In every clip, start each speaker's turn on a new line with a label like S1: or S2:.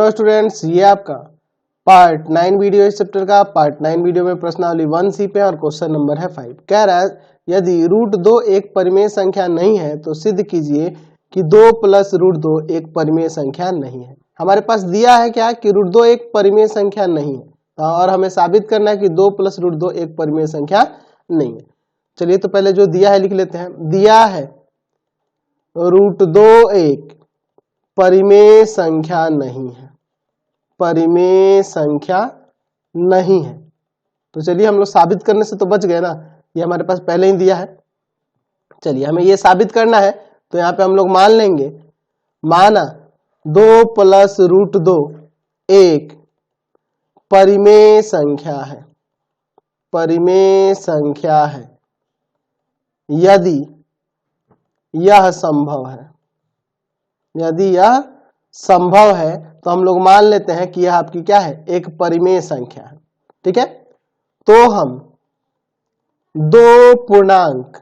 S1: Hello students, ये आपका part 9 video इस चैप्टर का। पार्ट 9 वीडियो में प्रश्नावली 1C पे और क्वेश्चन नंबर है 5। कह रहा है यदि √2 एक परिमेय संख्या नहीं है तो सिद्ध कीजिए कि 2 + √2 एक परिमेय संख्या नहीं है। हमारे पास दिया है क्या कि √2 एक परिमेय संख्या नहीं है और हमें साबित करना है कि 2 + √2 एक परिमेय संख्या नहीं है। चलिए तो पहले जो दिया है लिख लेते हैं। दिया है √2 एक परिमेय संख्या नहीं है, परिमेय संख्या नहीं है। तो चलिए हम लोग साबित करने से तो बच गए ना, ये हमारे पास पहले ही दिया है। चलिए हमें ये साबित करना है तो यहाँ पे हम लोग मान लेंगे, माना 2 + √2 एक परिमेय संख्या है, परिमेय संख्या है यदि यह संभव है। यदि यह संभव है तो हम लोग मान लेते हैं कि यह आपकी क्या है, एक परिमेय संख्या है। ठीक है, तो हम दो पूर्णांक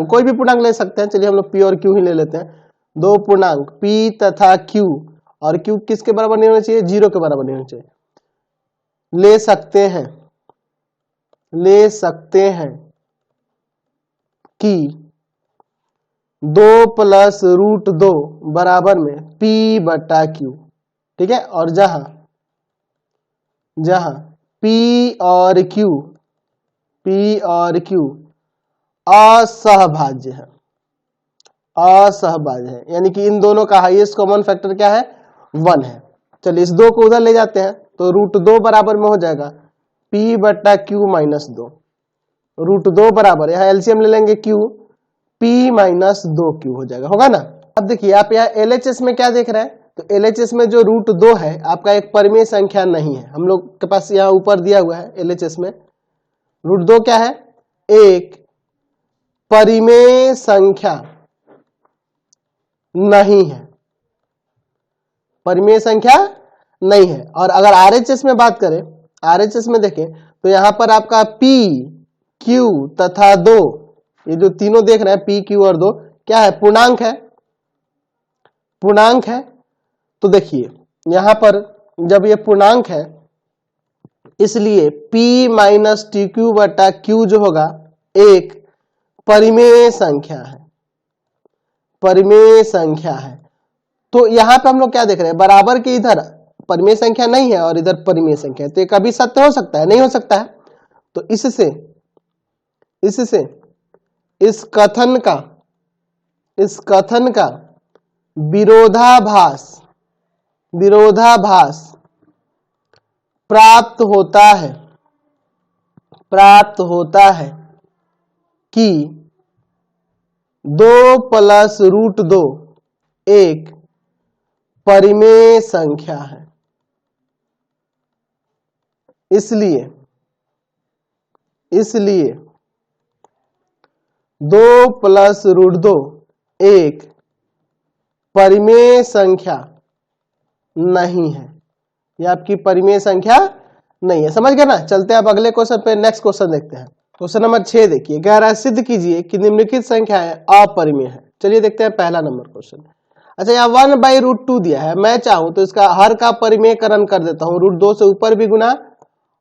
S1: कोई भी पूर्णांक ले सकते हैं। चलिए हम लोग P और Q ही ले लेते हैं। दो पूर्णांक P तथा Q, और Q किसके बराबर नहीं होना चाहिए, 0 के बराबर नहीं होना चाहिए। ले सकते हैं कि 2 + √2 बराबर में P/Q। ठीक है, और जहां P और Q असहभाज्य है, यानी कि इन दोनों का हाईएस्ट कॉमन फैक्टर क्या है, 1 है। चलिए इस 2 को उधर ले जाते हैं तो √2 बराबर में हो जाएगा P/Q - 2। √2 बराबर, यहाँ एलसीएम ले लेंगे Q, P - 2Q हो जाएगा, होगा ना। अब देखिए आप यहाँ LHS में क्या देख रहे हैं, तो LHS में जो √2 है आपका एक परिमेय संख्या नहीं है। हम लोग के पास यहाँ ऊपर दिया हुआ है LHS में √2 क्या है, एक परिमेय संख्या नहीं है, परिमेय संख्या नहीं है। और अगर RHS में बात करें, RHS में देखें तो यहां पर आपका P, Q तथा 2, ये जो तीनों देख रहे हैं P, Q और 2 क्या है, पूर्णांक है, पूर्णांक है। तो देखिए यहां पर जब ये पूर्णांक है इसलिए P - TQ/Q जो होगा एक परिमेय संख्या है, परिमेय संख्या है। तो यहां पे हम लोग क्या देख रहे हैं, बराबर के इधर परिमेय संख्या नहीं है और इधर परिमेय संख्या है, तो ये कभी सत्य हो सकता है, नहीं हो सकता है। तो इससे इस कथन का विरोधाभास प्राप्त होता है कि 2 + √2 एक परिमेय संख्या है। इसलिए 2 + √2 एक परिमेय संख्या नहीं है, यह आपकी परिमेय संख्या नहीं है। समझ गए ना। चलते हैं अब अगले क्वेश्चन पे, नेक्स्ट क्वेश्चन देखते हैं। क्वेश्चन नंबर 6 देखिए, कह रहा है सिद्ध कीजिए कि निम्नलिखित संख्याएं अपरिमेय है। चलिए देखते हैं पहला नंबर क्वेश्चन। अच्छा, यहाँ 1/√2 दिया है, मैं चाहूं तो इसका हर का परिमेयकरण कर देता हूं, √2 से ऊपर भी गुना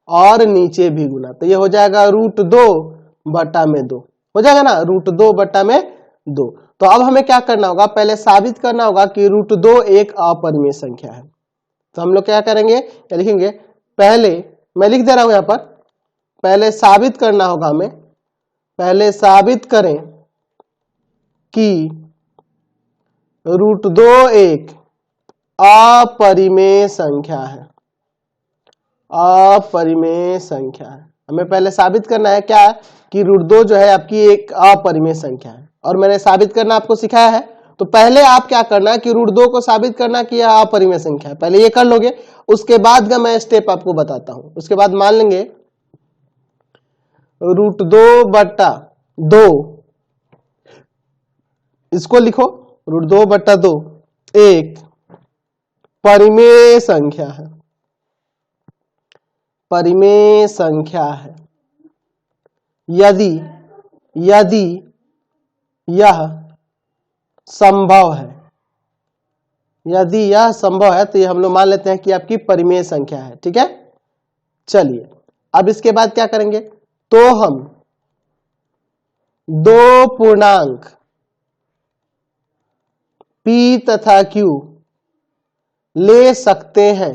S1: और नीचे भी गुना, तो ये हो जाएगा √2/2 हो जाएगा ना, √2/2। तो अब हमें क्या करना होगा, पहले साबित करना होगा कि √2 एक अपरिमेय संख्या है। तो हम लोग क्या करेंगे, या लिखेंगे, पहले मैं लिख दे रहा हूं यहां पर, पहले साबित करना होगा हमें, पहले साबित करें कि √2 एक अपरिमेय संख्या है, अपरिमेय संख्या है। हमें पहले साबित करना है क्या, कि √2 जो है आपकी एक अपरिमेय संख्या है, और मैंने साबित करना आपको सिखाया है। तो पहले आप क्या करना है कि √2 को साबित करना कि यह अपरिमेय संख्या है, पहले ये कर लोगे, उसके बाद का मैं स्टेप आपको बताता हूं। उसके बाद मान लेंगे √2/2, इसको लिखो, √2/2 एक परिमेय संख्या है, परिमेय संख्या है यदि यह संभव है, यदि यह संभव है तो ये हम लोग मान लेते हैं कि आपकी परिमेय संख्या है। ठीक है, चलिए अब इसके बाद क्या करेंगे, तो हम दो पूर्णांक P तथा Q ले सकते हैं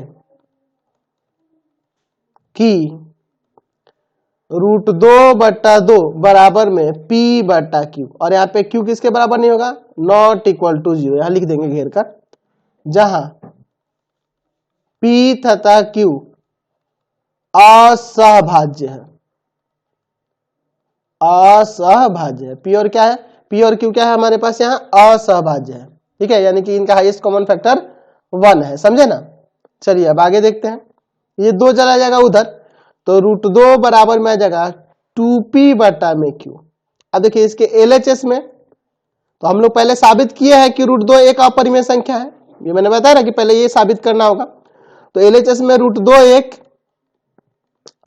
S1: कि √2/2 बराबर में P बटा Q, और यहाँ पे Q किसके बराबर नहीं होगा, नॉट इक्वल टू 0, यहां लिख देंगे घेर कर, जहां P तथा Q असहभाज्य है, असहभाज्य है। P और क्या है, P और Q क्या है हमारे पास यहाँ, असहभाज्य है। ठीक है, यानी कि इनका हाईएस्ट कॉमन फैक्टर 1 है, समझे ना। चलिए अब आगे देखते हैं, ये 2 चला जाएगा उधर, तो √2 बराबर में आ जाएगा 2P बटा में Q। अब देखिए इसके LHS में तो हम लोग पहले साबित किए हैं कि √2 एक अपरिमेय संख्या है, ये मैंने बताया ना कि पहले ये साबित करना होगा। तो LHS में √2 एक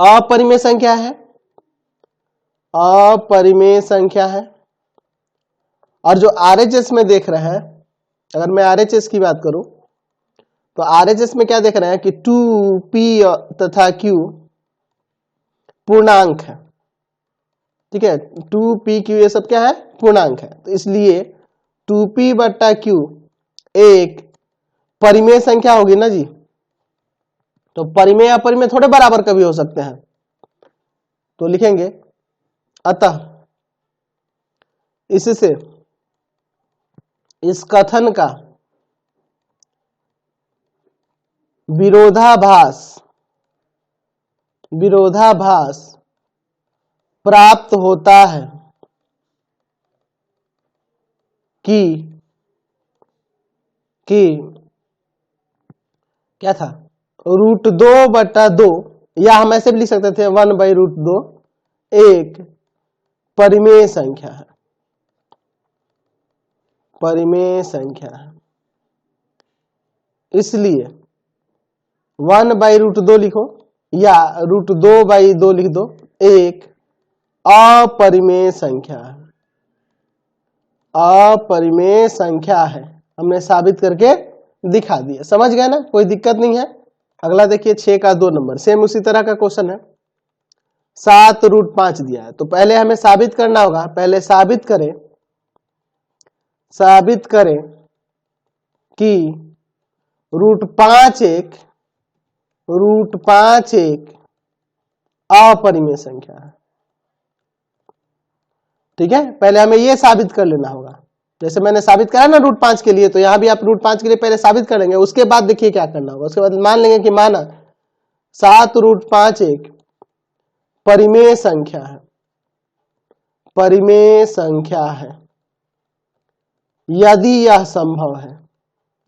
S1: अपरिमेय संख्या है, अपरिमेय संख्या है। और जो RHS में देख रहे हैं, अगर मैं RHS की बात करूं तो RHS में क्या देख रहे हैं कि 2P तथा Q पूर्णांक है। ठीक है, 2P Q ये सब क्या है, पूर्णांक है, तो इसलिए 2P बटा Q एक परिमेय संख्या होगी ना जी। तो परिमेय अपरिमेय थोड़े बराबर कभी हो सकते हैं, तो लिखेंगे अतः इससे इस कथन का विरोधाभास प्राप्त होता है कि क्या था, √2/2, या हम ऐसे भी लिख सकते थे 1/√2 एक परिमेय संख्या है, परिमेय संख्या है। इसलिए 1/√2 लिखो या √2/2 लिख दो, एक अपरिमेय संख्या है, अपरिमेय संख्या है। हमने साबित करके दिखा दिया, समझ गए ना, कोई दिक्कत नहीं है। अगला देखिए 6 का 2 नंबर, सेम उसी तरह का क्वेश्चन है। 7√5 दिया है, तो पहले हमें साबित करना होगा, पहले साबित करें कि √5 एक अपरिमेय संख्या है। ठीक है, पहले हमें यह साबित कर लेना होगा, जैसे मैंने साबित करा ना √5 के लिए, तो यहां भी आप √5 के लिए पहले साबित करेंगे, उसके बाद देखिए क्या करना होगा। उसके बाद मान लेंगे कि माना 7√5 एक परिमेय संख्या है, परिमेय संख्या है यदि यह संभव है,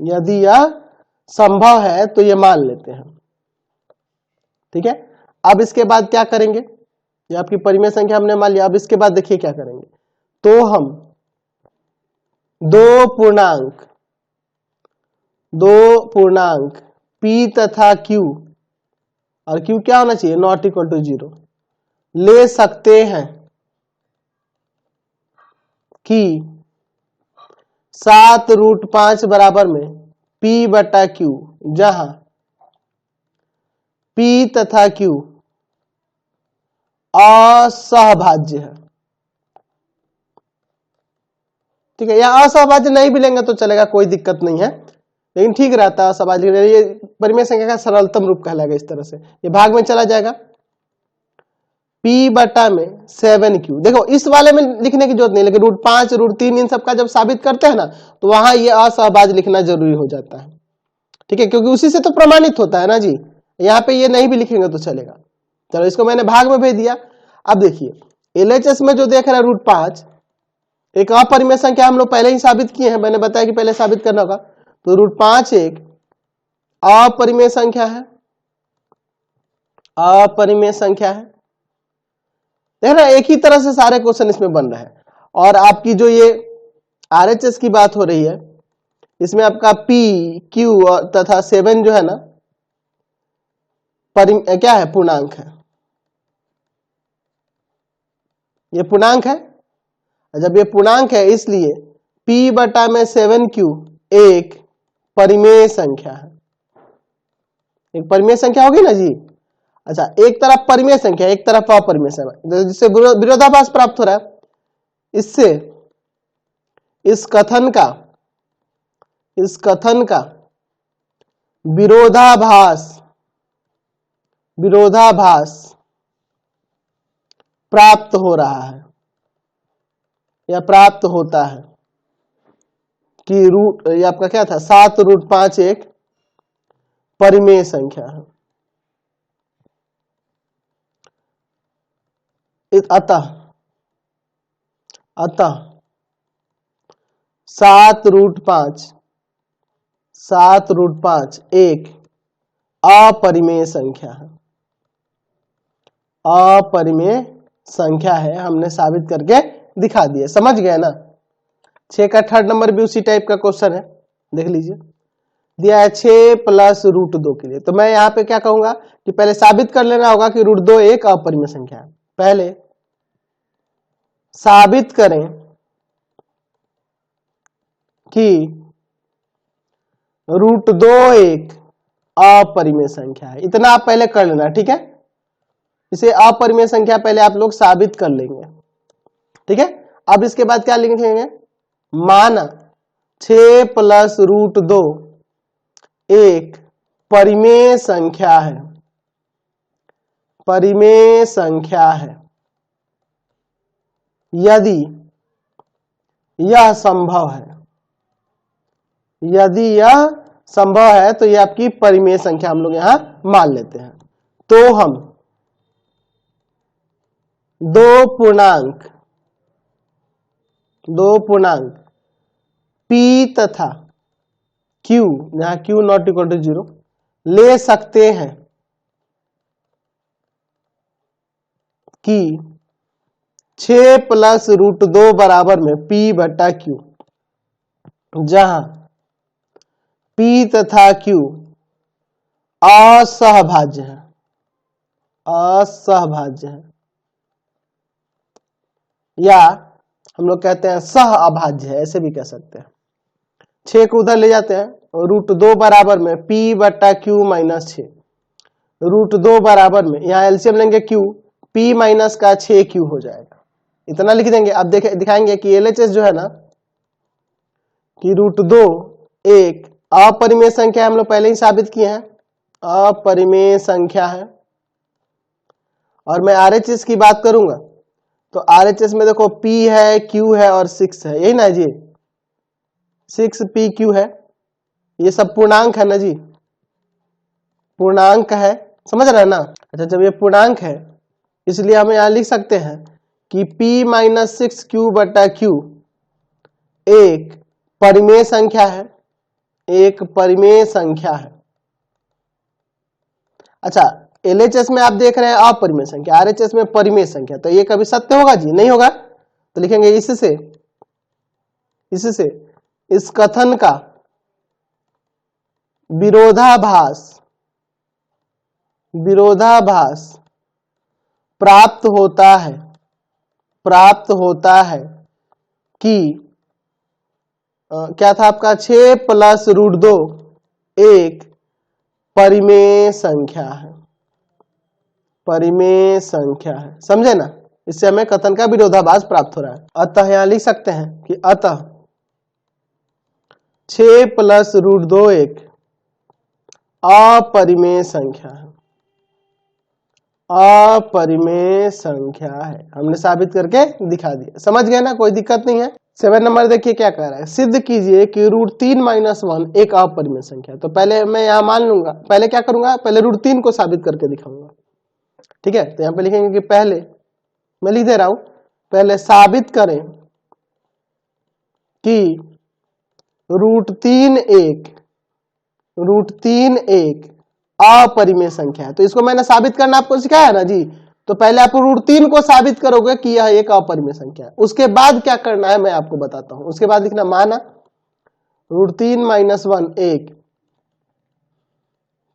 S1: यदि यह संभव है तो ये मान लेते हैं। ठीक है, अब इसके बाद क्या करेंगे, ये आपकी परिमेय संख्या हमने मान लिया। अब इसके बाद देखिए क्या करेंगे, तो हम दो पूर्णांक P तथा Q, और Q क्या होना चाहिए, नॉट इक्वल टू 0, ले सकते हैं कि 7√5 बराबर में P बटा Q, जहां P तथा Q असहभाज्य है। ठीक है, या असहभाज्य नहीं भी लेंगे तो चलेगा, कोई दिक्कत नहीं है, लेकिन ठीक रहता है असहभाज्य। ये परिमेय संख्या का सरलतम रूप कहलाएगा, इस तरह से ये भाग में चला जाएगा। P बटा में 7Q, देखो इस वाले में लिखने की जरूरत नहीं, लेकिन √5 √3 इन सब का जब साबित करते हैं ना, तो वहां ये असहभाज्य लिखना जरूरी हो जाता है। ठीक है, क्योंकि उसी से तो प्रमाणित होता है ना जी, यहाँ पे ये नहीं भी लिखेंगे तो चलेगा। चलो इसको मैंने भाग में भेज दिया। अब देखिए LHS में जो देख रहे हैं √5 एक अपरिमेय संख्या, हम लोग पहले ही साबित किए हैं, मैंने बताया कि पहले साबित करना होगा। तो √5 एक अपरिमेय संख्या है, अपरिमेय संख्या है। देख रहे हैं, एक ही तरह से सारे क्वेश्चन इसमें बन रहे हैं। और आपकी जो ये RHS की बात हो रही है, इसमें आपका P Q तथा 7 जो है ना, क्या है, पूर्णांक है, ये पूर्णांक है। जब ये पूर्णांक है इसलिए P बटा में 7Q एक परिमेय संख्या है। एक परिमेय संख्या होगी ना जी। अच्छा, एक तरफ परिमेय संख्या, एक तरफ अपरिमेय संख्या, जिससे विरोधाभास प्राप्त हो रहा है। इससे इस कथन का विरोधाभास प्राप्त हो रहा है या प्राप्त होता है कि ये आपका क्या था, 7√5 एक परिमेय संख्या है। अतः 7√5 एक अपरिमेय संख्या है। अपरिमेय संख्या है, हमने साबित करके दिखा दिया। समझ गए ना। 6 का थर्ड नंबर भी उसी टाइप का क्वेश्चन है, देख लीजिए। दिया है 6 + √2 के लिए। तो मैं यहां पे क्या कहूंगा कि पहले साबित कर लेना होगा कि √2 एक अपरिमेय संख्या है। पहले साबित करें कि √2 एक अपरिमेय संख्या है। इतना आप पहले कर लेना, ठीक है। इसे अपरिमेय संख्या पहले आप लोग साबित कर लेंगे, ठीक है। अब इसके बाद क्या लिखेंगे, माना 6 + √2 एक परिमेय संख्या है। परिमेय संख्या है यदि यह संभव है। यदि यह संभव है तो यह आपकी परिमेय संख्या हम लोग यहां मान लेते हैं। तो हम दो पूर्णांक P तथा Q, जहां Q ≠ 0 ले सकते हैं कि 6 + √2 बराबर में P/Q, जहां P तथा Q असहभाज्य है। या हम लोग कहते हैं सह अभाज्य है, ऐसे भी कह सकते हैं। 6 को उधर ले जाते हैं और √2 बराबर में P/Q - 6। √2 बराबर में, यहाँ एलसीएम लेंगे Q, P माइनस का 6Q हो जाएगा। इतना लिख देंगे। अब दिखाएंगे कि LHS जो है ना, कि √2 एक अपरिमेय संख्या, हम लोग पहले ही साबित किए हैं, अपरिमेय संख्या है। और मैं RHS की बात करूंगा तो RHS में देखो P है, Q है और 6 है, यही ना जी। 6PQ है, ये सब पूर्णांक है ना जी, पूर्णांक है, समझ रहे हैं ना। अच्छा, जब ये पूर्णांक है इसलिए हम यहां लिख सकते हैं कि P - 6Q/Q एक परिमेय संख्या है। एक परिमेय संख्या है। अच्छा, LHS में आप देख रहे हैं अपरिमेय संख्या, RHS में परिमेय संख्या, तो ये कभी सत्य होगा जी? नहीं होगा। तो लिखेंगे इससे इस कथन का विरोधाभास प्राप्त होता है कि क्या था आपका, 6 + √2 एक परिमेय संख्या है। परिमेय संख्या है, समझे ना। इससे हमें कथन का विरोधाभास प्राप्त हो रहा है। अतः यहां लिख सकते हैं कि अतः 6 + √2 एक अपरिमेय संख्या है। अपरिमेय संख्या है, हमने साबित करके दिखा दिया। समझ गए ना, कोई दिक्कत नहीं है। 7 नंबर देखिए क्या कह रहा है, सिद्ध कीजिए कि √3 - 1 एक अपरिमेय संख्या। तो पहले मैं यहां मान लूंगा, पहले क्या करूंगा, पहले √3 को साबित करके दिखाऊंगा, ठीक है। तो यहां पे लिखेंगे कि पहले, मैं लिख दे रहा हूं, पहले साबित करें कि √3 एक अपरिमेय संख्या है। तो इसको मैंने साबित करना आपको सिखाया है ना जी। तो पहले आप √3 को साबित करोगे कि यह एक अपरिमेय संख्या है। उसके बाद क्या करना है मैं आपको बताता हूं। उसके बाद लिखना, माना √3 - 1 एक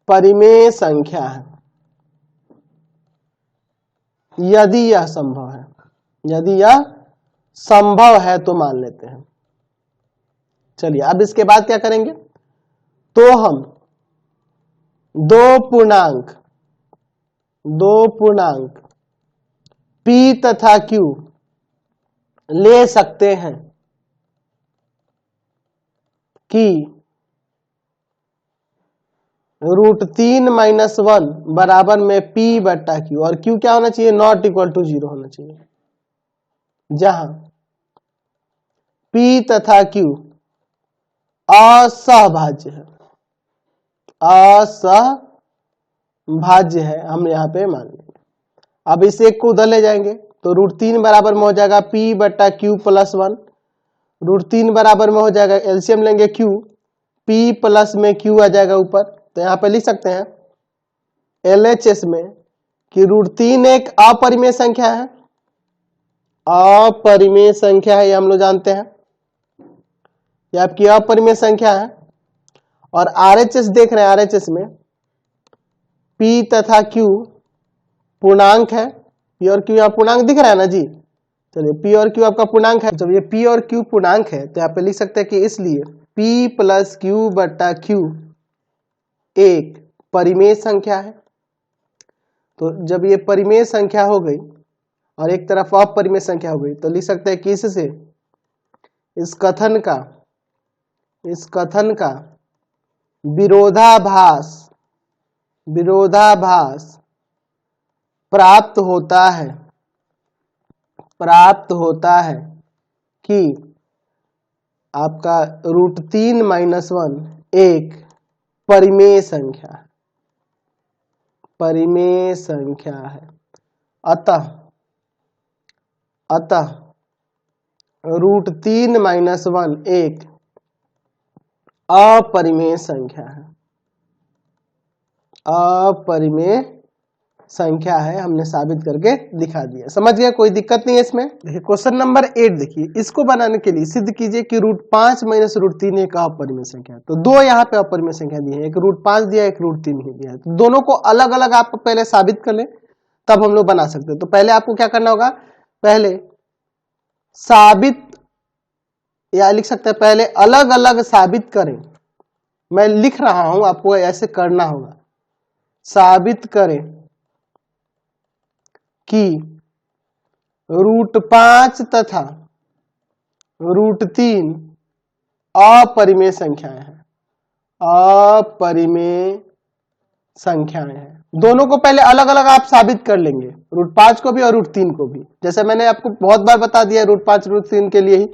S1: परिमेय संख्या है यदि यह संभव है। यदि यह संभव है तो मान लेते हैं। चलिए, अब इसके बाद क्या करेंगे, तो हम दो पूर्णांक P तथा Q ले सकते हैं कि √3 - 1 बराबर में P बट्टा Q, और Q क्या होना चाहिए, नॉट इक्वल टू 0 होना चाहिए, जहां P तथा Q असहभाज्य है, असहभाज्य है, हम यहाँ पे मान लेंगे। अब इस एक को उधर ले जाएंगे तो √3 बराबर में हो जाएगा P बट्टा Q + 1, √3 बराबर में हो जाएगा, एलसीएम लेंगे Q, P प्लस में Q आ जाएगा ऊपर, तो यहाँ पे लिख सकते हैं LHS में कि √3 एक अपरिमेय संख्या है, अपरिमेय संख्या है, ये हम लोग जानते हैं, ये आपकी अपरिमेय संख्या है। और RHS देख रहे हैं, RHS में P तथा Q पूर्णांक है, P और Q यहाँ पूर्णांक दिख रहा है ना जी, चलिए P और Q आपका पूर्णांक है, जब ये P और Q पूर्णांक है तो यहाँ पे लिख सकते हैं कि इसलिए P + Q बट्टा Q एक परिमेय संख्या है। तो जब ये परिमेय संख्या हो गई और एक तरफ अपरिमेय संख्या हो गई तो लिख सकते हैं कि इससे इस कथन का विरोधाभास प्राप्त होता है कि आपका √3 - 1 एक परिमेय संख्या है। अतः √3 - 1 एक अपरिमेय संख्या है, हमने साबित करके दिखा दिया। समझ गया, कोई दिक्कत नहीं है इसमें। देखिए क्वेश्चन नंबर 8 देखिए, इसको बनाने के लिए सिद्ध कीजिए कि √5 - √3 एक अपरिमेय संख्या है। तो दो यहाँ पे अपरिमेय संख्या दी है, एक √5 दिया, एक √3 ही दिया है, तो दोनों को अलग अलग आप पहले साबित कर ले, तब हम लोग बना सकते हैं। तो पहले आपको क्या करना होगा, पहले साबित, या लिख सकते हैं पहले अलग अलग साबित करें। मैं लिख रहा हूं, आपको ऐसे करना होगा, साबित करें कि √5 तथा √3 अपरिमेय संख्याएं हैं। दोनों को पहले अलग अलग आप साबित कर लेंगे, √5 को भी और √3 को भी, जैसे मैंने आपको बहुत बार बता दिया √5 √3 के लिए ही।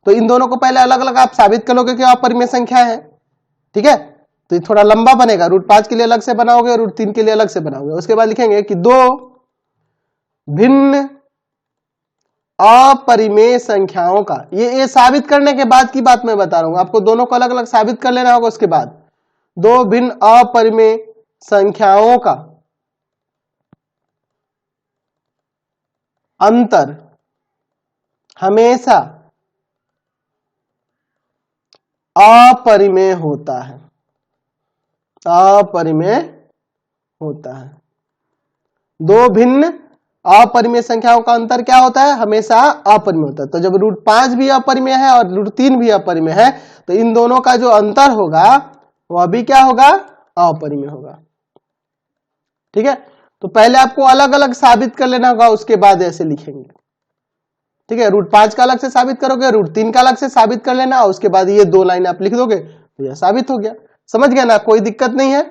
S1: तो इन दोनों को पहले अलग अलग आप साबित कर लोगे कि अपरिमेय संख्या है, ठीक है। तो ये थोड़ा लंबा बनेगा, √5 के लिए अलग से बनाओगे, √3 के लिए अलग से बनाओगे। उसके बाद लिखेंगे कि दो भिन्न अपरिमेय संख्याओं का, ये साबित करने के बाद की बात मैं बता रहा हूं, आपको दोनों को अलग अलग साबित कर लेना होगा। उसके बाद दो भिन्न अपरिमेय संख्याओं का अंतर हमेशा अपरिमेय होता है, दो भिन्न अपरिमेय संख्याओं का अंतर क्या होता है, हमेशा अपरिमेय होता है। तो जब √5 भी अपरिमेय है और √3 भी अपरिमेय है, तो इन दोनों का जो अंतर होगा वह भी क्या होगा, अपरिमेय होगा, ठीक है। तो पहले आपको अलग अलग साबित कर लेना होगा, उसके बाद ऐसे लिखेंगे, ठीक है। √5 का अलग से साबित करोगे, √3 का अलग से साबित कर लेना, उसके बाद ये दो लाइन आप लिख दोगे तो यह साबित हो गया। समझ गया ना, कोई दिक्कत नहीं है।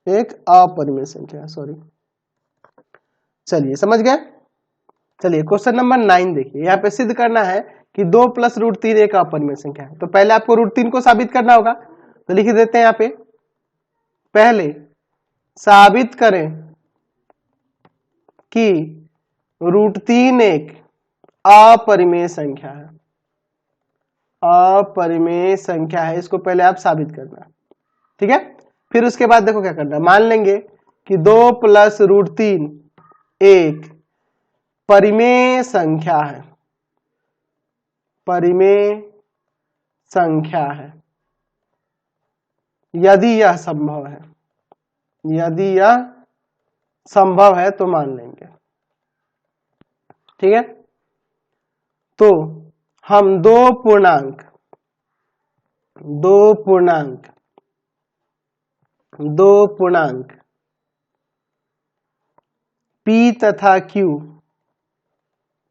S1: एक अपरिमेय संख्या, सॉरी, चलिए समझ गए। चलिए क्वेश्चन नंबर 9 देखिए, यहाँ पे सिद्ध करना है कि 2 + √3 एक अपरिमेय संख्या है। तो पहले आपको √3 को साबित करना होगा, तो लिख देते हैं यहाँ पे, पहले साबित करें कि √3 एक अपरिमेय संख्या है, इसको पहले आप साबित करना, ठीक है। फिर उसके बाद देखो क्या करना, मान लेंगे कि 2 + √3 एक परिमेय संख्या है, यदि यह संभव है तो मान लेंगे, ठीक है। तो हम दो पूर्णांक दो पूर्णांक P तथा Q,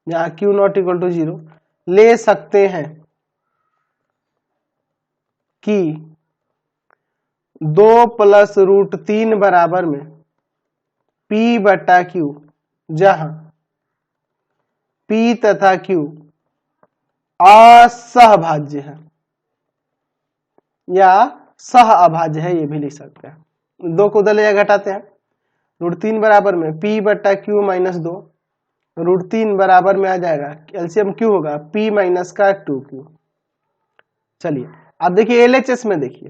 S1: जहां Q नॉट इक्वल टू 0, ले सकते हैं कि 2 प्लस रूट 3 बराबर में P बटा Q, जहां P तथा Q असहभाज्य है या सह अभाज्य है, ये भी लिख सकते हैं। 2 को उधर ले घटाते हैं, रूट 3 बराबर में P बटा Q माइनस 2, रूट 3 बराबर में आ जाएगा एलसीएम Q होगा P माइनस का 2Q। चलिए अब देखिए LHS में, देखिए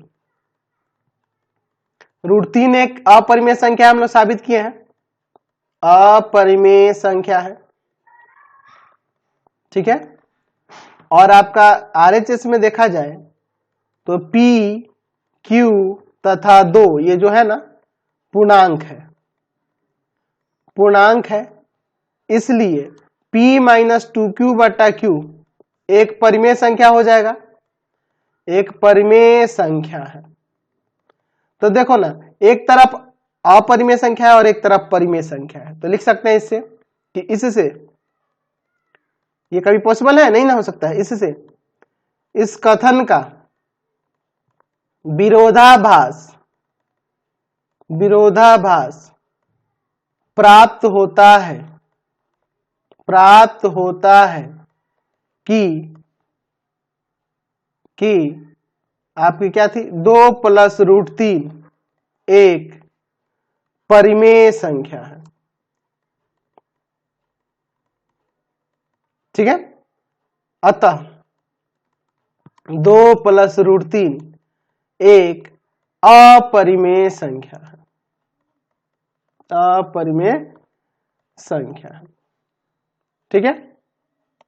S1: रूट 3 एक अपरिमेय संख्या हम लोग साबित किए हैं, अपरिमेय संख्या है, ठीक है। और आपका RHS में देखा जाए तो P, Q तथा 2 ये जो है ना पूर्णांक है, इसलिए P माइनस 2Q बटा Q एक परिमेय संख्या हो जाएगा, एक परिमेय संख्या है। तो देखो ना, एक तरफ अपरिमेय संख्या है और एक तरफ परिमेय संख्या है, तो लिख सकते हैं इससे कि इससे, ये कभी पॉसिबल है? नहीं ना हो सकता है। इससे इस कथन का विरोधाभास प्राप्त होता है कि आपकी क्या थी, 2 प्लस रूट 3 एक परिमेय संख्या है, ठीक है। अतः 2 प्लस रूट 3 एक अपरिमेय संख्या है, अपरिमेय संख्या है, ठीक है।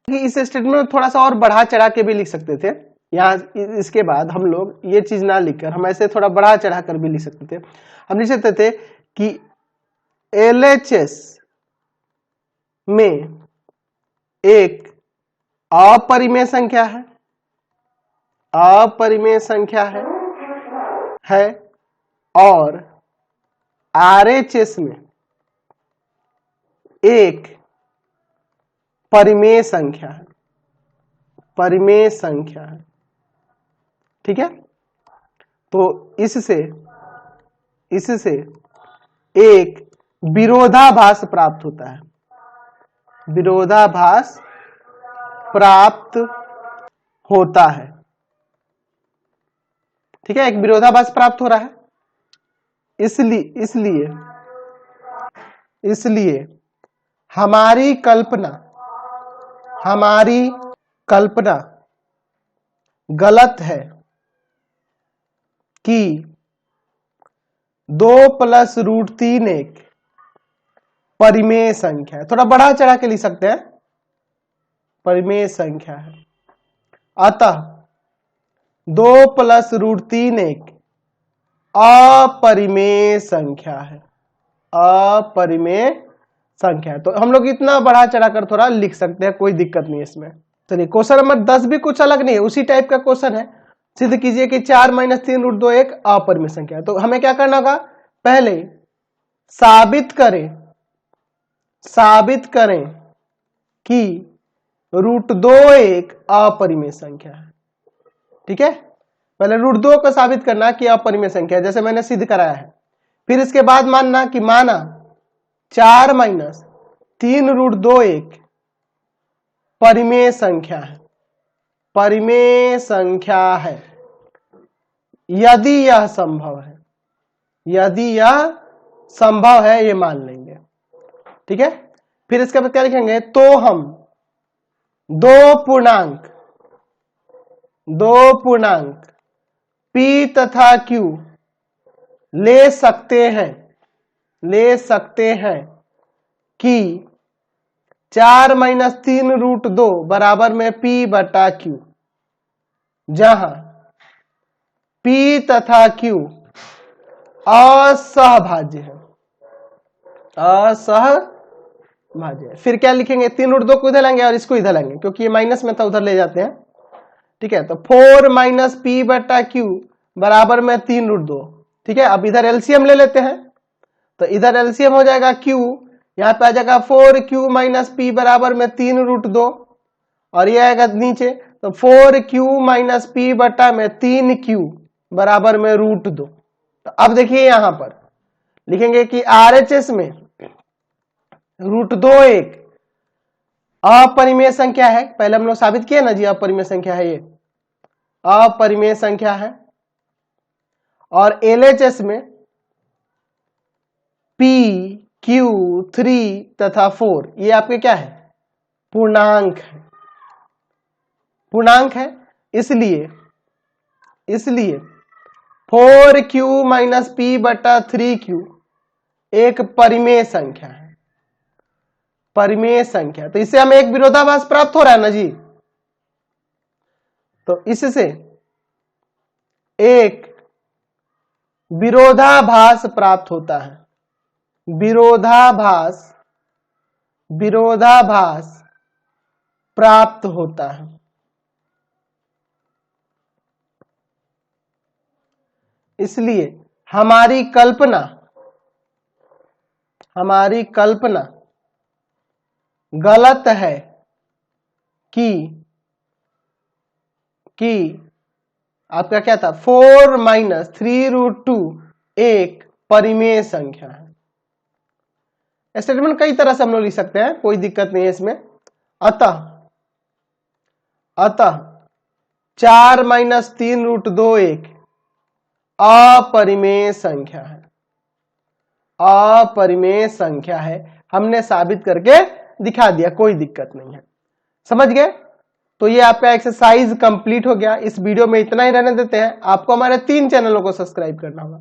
S1: इस स्टेटमेंट में थोड़ा सा और बढ़ा चढ़ा के भी लिख सकते थे, यहाँ इसके बाद हम लोग ये चीज ना लिखकर हम ऐसे थोड़ा बढ़ा चढ़ा कर भी लिख सकते थे। हम लिख सकते थे कि LHS में एक अपरिमेय संख्या है और RHS में एक परिमेय संख्या है, ठीक है। तो इससे एक विरोधाभास प्राप्त होता है, ठीक है। एक विरोधाभास प्राप्त हो रहा है, इसलिए हमारी कल्पना गलत है कि 2 प्लस रूट 3 एक परिमेय संख्या है। थोड़ा बढ़ा चढ़ा के लिख सकते हैं, परिमेय संख्या है। अतः 2 प्लस रूट 3 एक अपरिमेय संख्या है, अपरिमेय संख्या। तो हम लोग इतना बढ़ा चढ़ाकर थोड़ा लिख सकते हैं, कोई दिक्कत नहीं है इसमें। चलिए क्वेश्चन नंबर 10 भी कुछ अलग नहीं है, उसी टाइप का क्वेश्चन है। सिद्ध कीजिए कि 4 माइनस 3 रूट 2 एक अपरिमेय संख्या है। तो हमें क्या करना होगा, पहले साबित करें कि रूट 2 एक अपरिमेय संख्या है, ठीक है। पहले रूट 2 को साबित करना कि अपरिमेय संख्या है, जैसे मैंने सिद्ध कराया है। फिर इसके बाद माना 4 माइनस 3 रूट 2 एक परिमेय संख्या है, यदि यह संभव है, ये मान लेंगे, ठीक है। फिर इसके बाद क्या लिखेंगे, तो हम दो पूर्णांक P तथा Q ले सकते हैं कि 4 माइनस 3 रूट 2 बराबर में P बटा Q, जहां P तथा Q असहभाज्य है, फिर क्या लिखेंगे, 3 रूट 2 को इधर लाएंगे और इसको इधर लाएंगे, क्योंकि ये माइनस में था, उधर ले जाते हैं। ठीक है, तो 4 माइनस पी बटा क्यू बराबर में 3√2। ठीक है, अब इधर एलसीएम ले लेते हैं, तो इधर एलसीएम हो जाएगा क्यू, यहाँ पे आ जाएगा 4q माइनस पी बराबर में 3√2 और ये आएगा नीचे, तो 4q माइनस पी बटा में 3q बराबर में √2। तो अब देखिए यहां पर लिखेंगे कि आरएचएस में √2 एक अपरिमेय संख्या है, पहले हम लोग साबित किए ना जी अपरिमेय संख्या है, ये अपरिमेय संख्या है। और एलएचएस में p, q, 3 तथा 4 ये आपके क्या है, पूर्णांक है, पूर्णांक है। इसलिए 4q माइनस पी बटा 3q एक परिमेय संख्या है, परिमेय संख्या। तो इससे हमें एक विरोधाभास प्राप्त हो रहा है ना जी, तो इससे एक विरोधाभास प्राप्त होता है, विरोधाभास प्राप्त होता है। इसलिए हमारी कल्पना गलत है कि आपका क्या था 4 माइनस 3√2 एक परिमेय संख्या है। स्टेटमेंट कई तरह से हम लोग लिख सकते हैं, कोई दिक्कत नहीं है इसमें। अतः 4 माइनस 3√2 एक अपरिमेय संख्या है, अपरिमेय संख्या है। हमने साबित करके दिखा दिया, कोई दिक्कत नहीं है, समझ गए। तो ये आपका एक्सरसाइज कंप्लीट हो गया। इस वीडियो में इतना ही रहने देते हैं। आपको हमारे 3 चैनलों को सब्सक्राइब करना होगा।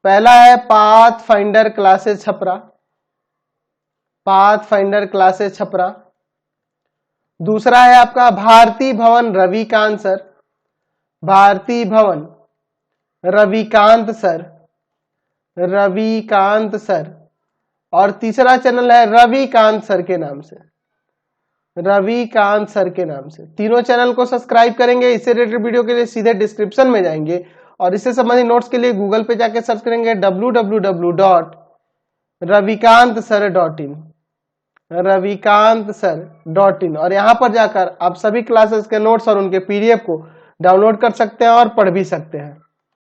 S1: पहला है path finder classes Chhapra, path finder classes Chhapra. दूसरा है आपका भारती भवन रविकांत सर, भारती भवन रविकांत सर, रविकांत सर। और तीसरा चैनल है रविकांत सर के नाम से, रविकांत सर के नाम से। तीनों चैनल को सब्सक्राइब करेंगे। इससे रिलेटेड वीडियो के लिए सीधे डिस्क्रिप्शन में जाएंगे और इससे संबंधित नोट्स के लिए गूगल पे जाके सर्च करेंगे www.ravikantsir.in, ravikantsir.in और यहां पर जाकर आप सभी क्लासेस के नोट्स और उनके पीडीएफ को डाउनलोड कर सकते हैं और पढ़ भी सकते हैं।